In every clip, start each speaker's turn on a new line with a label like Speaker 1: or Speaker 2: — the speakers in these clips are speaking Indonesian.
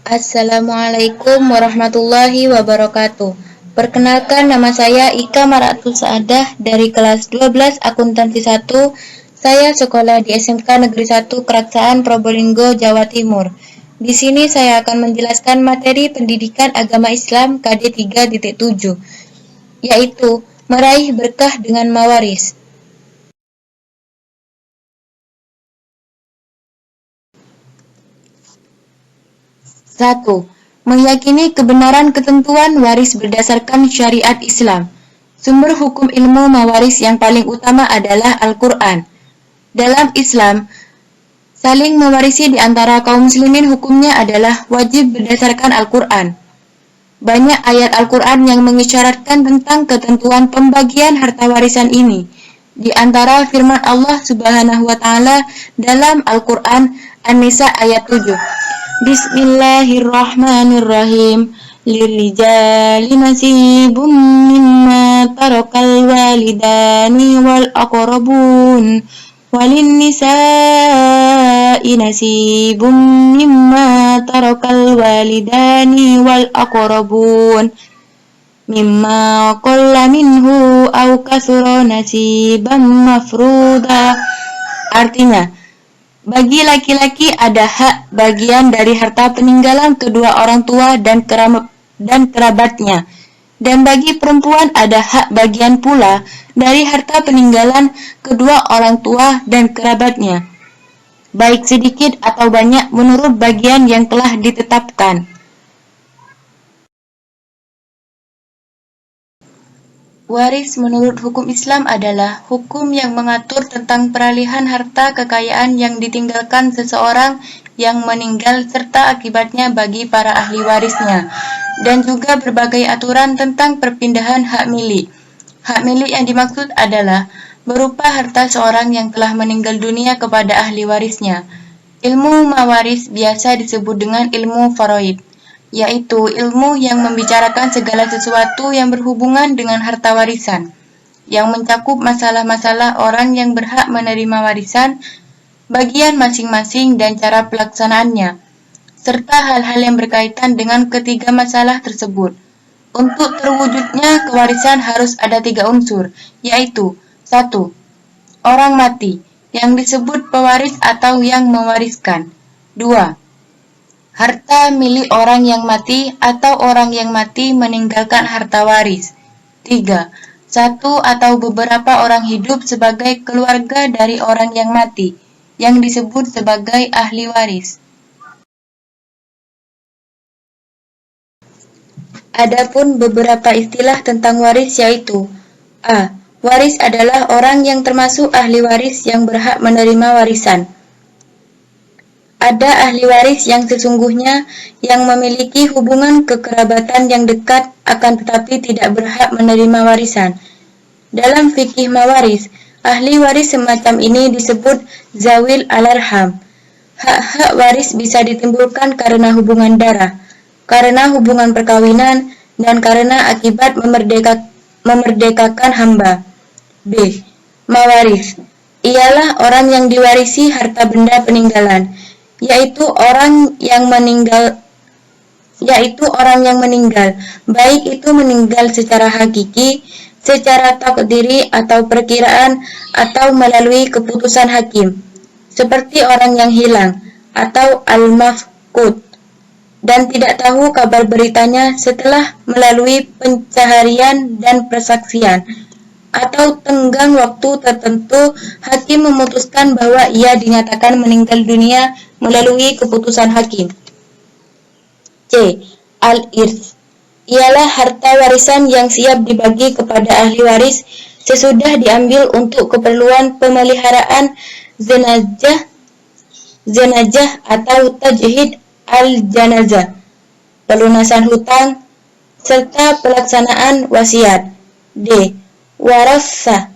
Speaker 1: Assalamualaikum warahmatullahi wabarakatuh. Perkenalkan, nama saya Ika Maratul Saadah dari kelas 12 Akuntansi 1. Saya sekolah di SMK Negeri 1 Keraksaan Probolinggo, Jawa Timur. Di sini saya akan menjelaskan materi pendidikan agama Islam KD 3.7, yaitu meraih berkah dengan mawaris. 1. Meyakini kebenaran ketentuan waris berdasarkan syariat Islam. Sumber hukum ilmu mawaris yang paling utama adalah Al-Quran. Dalam Islam, saling mewarisi di antara kaum muslimin hukumnya adalah wajib berdasarkan Al-Quran. Banyak ayat Al-Quran yang mengisyaratkan tentang ketentuan pembagian harta warisan ini. Di antara firman Allah Subhanahu wa Ta'ala dalam Al-Quran An-Nisa ayat 7. Bismillahirrahmanirrahim. Lirijali nasibum mimma tarakal walidani wal aqrabun walin nisa'i nasibum mimma tarakal walidani wal aqrabun mimma qalla minhu aw kasura nasiban mafruda. Artinya, bagi laki-laki ada hak bagian dari harta peninggalan kedua orang tua dan kerabatnya. Dan bagi perempuan ada hak bagian pula dari harta peninggalan kedua orang tua dan kerabatnya, baik sedikit atau banyak menurut bagian yang telah ditetapkan. Waris menurut hukum Islam adalah hukum yang mengatur tentang peralihan harta kekayaan yang ditinggalkan seseorang yang meninggal serta akibatnya bagi para ahli warisnya, dan juga berbagai aturan tentang perpindahan hak milik. Hak milik yang dimaksud adalah berupa harta seorang yang telah meninggal dunia kepada ahli warisnya. Ilmu mawaris biasa disebut dengan ilmu faraid, yaitu ilmu yang membicarakan segala sesuatu yang berhubungan dengan harta warisan, yang mencakup masalah-masalah orang yang berhak menerima warisan, bagian masing-masing dan cara pelaksanaannya, serta hal-hal yang berkaitan dengan ketiga masalah tersebut. Untuk terwujudnya kewarisan harus ada 3 unsur, yaitu 1. Orang mati, yang disebut pewaris atau yang mewariskan. 2. Harta milik orang yang mati atau orang yang mati meninggalkan harta waris. 3. Satu atau beberapa orang hidup sebagai keluarga dari orang yang mati, yang disebut sebagai ahli waris. Adapun beberapa istilah tentang waris yaitu: A. Waris adalah orang yang termasuk ahli waris yang berhak menerima warisan. Ada ahli waris yang sesungguhnya yang memiliki hubungan kekerabatan yang dekat akan tetapi tidak berhak menerima warisan. Dalam fikih mawaris, ahli waris semacam ini disebut zawil alarham. Hak-hak waris bisa ditimbulkan karena hubungan darah, karena hubungan perkawinan, dan karena akibat memerdekakan hamba. B. Mawaris ialah orang yang diwarisi harta benda peninggalan, yaitu orang yang meninggal, baik itu meninggal secara hakiki, secara takdiri atau perkiraan, atau melalui keputusan hakim, seperti orang yang hilang atau al-mafqud dan tidak tahu kabar beritanya setelah melalui pencaharian dan persaksian, atau tenggang waktu tertentu hakim memutuskan bahwa ia dinyatakan meninggal dunia melalui keputusan hakim. C. Al-Irs ialah harta warisan yang siap dibagi kepada ahli waris sesudah diambil untuk keperluan pemeliharaan jenazah atau tajhid al-janazah, pelunasan hutang, serta pelaksanaan wasiat. D. Warasah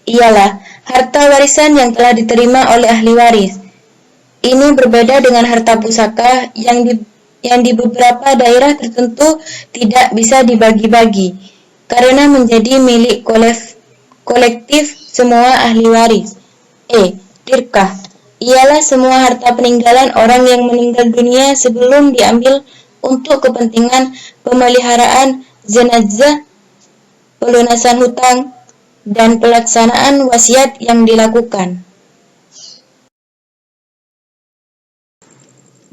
Speaker 1: ialah harta warisan yang telah diterima oleh ahli waris. Ini berbeda dengan harta pusaka yang di beberapa daerah tertentu tidak bisa dibagi-bagi karena menjadi milik kolektif semua ahli waris. E. Tirkah ialah semua harta peninggalan orang yang meninggal dunia sebelum diambil untuk kepentingan pemeliharaan jenazah, pelunasan hutang, dan pelaksanaan wasiat yang dilakukan.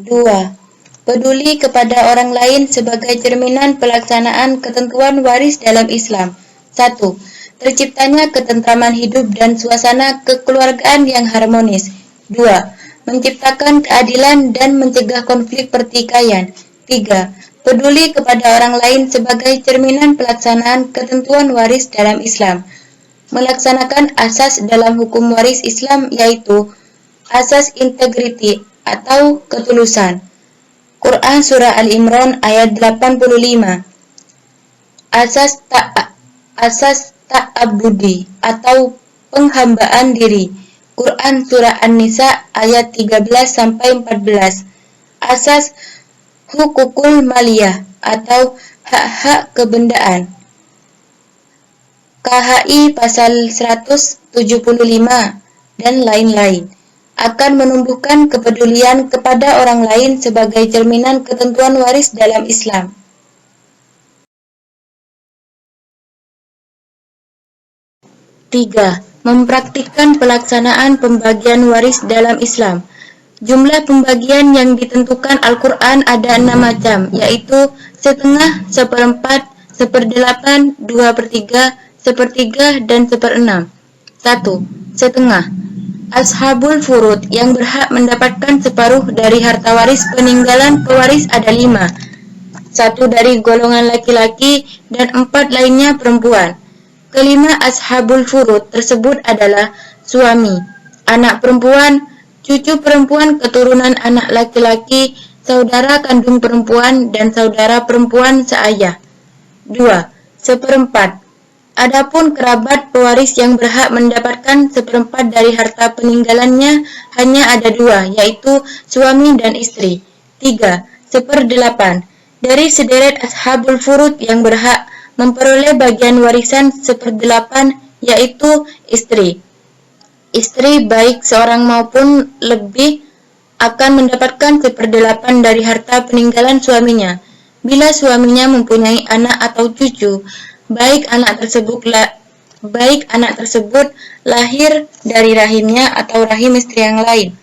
Speaker 1: 2. Peduli kepada orang lain sebagai cerminan pelaksanaan ketentuan waris dalam Islam. 1. Terciptanya ketentraman hidup dan suasana kekeluargaan yang harmonis. 2. Menciptakan keadilan dan mencegah konflik pertikaian. 3. Peduli kepada orang lain sebagai cerminan pelaksanaan ketentuan waris dalam Islam. Melaksanakan asas dalam hukum waris Islam yaitu asas integriti atau ketulusan. Quran Surah Al-Imran ayat 85. Asas ta'abudi atau penghambaan diri. Quran Surah An-Nisa ayat 13-14. Asas hukukul maliyah atau hak-hak kebendaan. KHI pasal 175 dan lain-lain. Akan menumbuhkan kepedulian kepada orang lain sebagai cerminan ketentuan waris dalam Islam. Tiga, mempraktikkan pelaksanaan pembagian waris dalam Islam. Jumlah pembagian yang ditentukan Al-Quran ada 6 macam, yaitu setengah, seperempat, seperdelapan, 2/3, sepertiga, dan 1/6. 1. Setengah. Ashabul furud yang berhak mendapatkan separuh dari harta waris peninggalan pewaris ada 5. 1 dari golongan laki-laki dan 4 lainnya perempuan. Kelima ashabul furud tersebut adalah suami, anak perempuan, cucu perempuan keturunan anak laki-laki, saudara kandung perempuan, dan saudara perempuan seayah. 2. Seperempat. Adapun kerabat pewaris yang berhak mendapatkan seperempat dari harta peninggalannya hanya ada 2, yaitu suami dan istri. 3. Seperdelapan. Dari sederet ashabul furud yang berhak memperoleh bagian warisan seperdelapan, yaitu istri. Istri baik seorang maupun lebih akan mendapatkan seperdelapan dari harta peninggalan suaminya. Bila suaminya mempunyai anak atau cucu, baik anak tersebut lahir dari rahimnya atau rahim istri yang lain.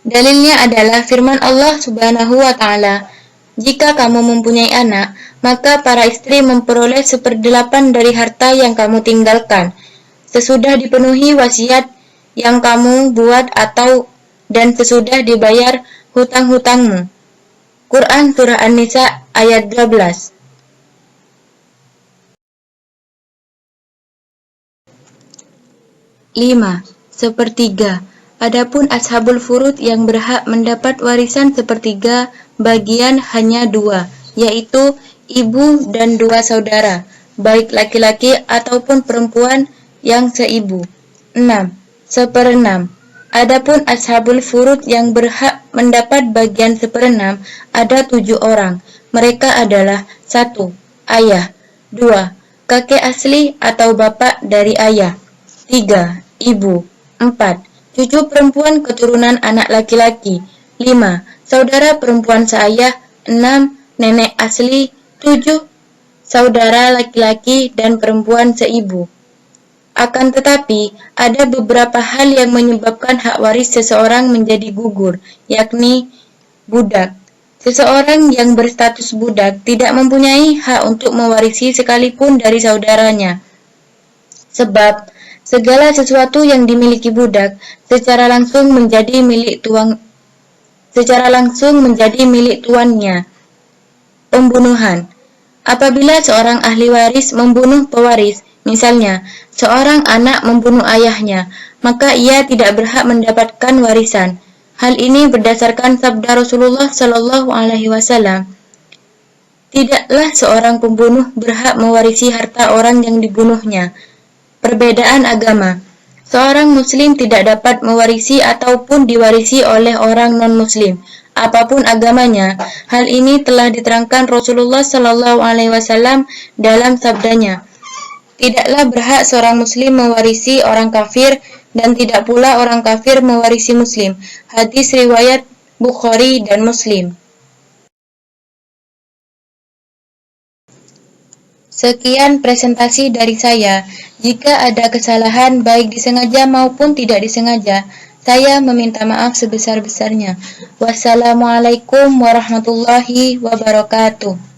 Speaker 1: Dalilnya adalah firman Allah Subhanahu wa Ta'ala, "Jika kamu mempunyai anak, maka para istri memperoleh seperdelapan dari harta yang kamu tinggalkan, sesudah dipenuhi wasiat yang kamu buat dan sesudah dibayar hutang-hutangmu." Quran Surah An-Nisa ayat 12. 5. Sepertiga. Adapun ashabul furud yang berhak mendapat warisan sepertiga bagian hanya 2, yaitu ibu dan 2 saudara, baik laki-laki ataupun perempuan yang seibu. 6. Seperenam. Adapun ashabul furud yang berhak mendapat bagian seperenam ada 7 orang. Mereka adalah 1. Ayah. 2. Kakek asli atau bapak dari ayah. 3. Ibu. 4. Cucu perempuan keturunan anak laki-laki. 5. Saudara perempuan seayah. 6. Nenek asli. 7. Saudara laki-laki dan perempuan seibu. Akan tetapi, ada beberapa hal yang menyebabkan hak waris seseorang menjadi gugur, yakni budak. Seseorang yang berstatus budak tidak mempunyai hak untuk mewarisi sekalipun dari saudaranya. Sebab, segala sesuatu yang dimiliki budak secara langsung menjadi milik tuannya. Pembunuhan. Apabila seorang ahli waris membunuh pewaris, misalnya seorang anak membunuh ayahnya, maka ia tidak berhak mendapatkan warisan. Hal ini berdasarkan sabda Rasulullah SAW. Tidaklah seorang pembunuh berhak mewarisi harta orang yang dibunuhnya. Perbedaan agama. Seorang muslim tidak dapat mewarisi ataupun diwarisi oleh orang non-muslim, apapun agamanya. Hal ini telah diterangkan Rasulullah SAW dalam sabdanya, Tidaklah berhak seorang muslim mewarisi orang kafir dan tidak pula orang kafir mewarisi muslim. Hadis riwayat Bukhari dan Muslim. Sekian presentasi dari saya. Jika ada kesalahan baik disengaja maupun tidak disengaja, saya meminta maaf sebesar-besarnya. Wassalamualaikum warahmatullahi wabarakatuh.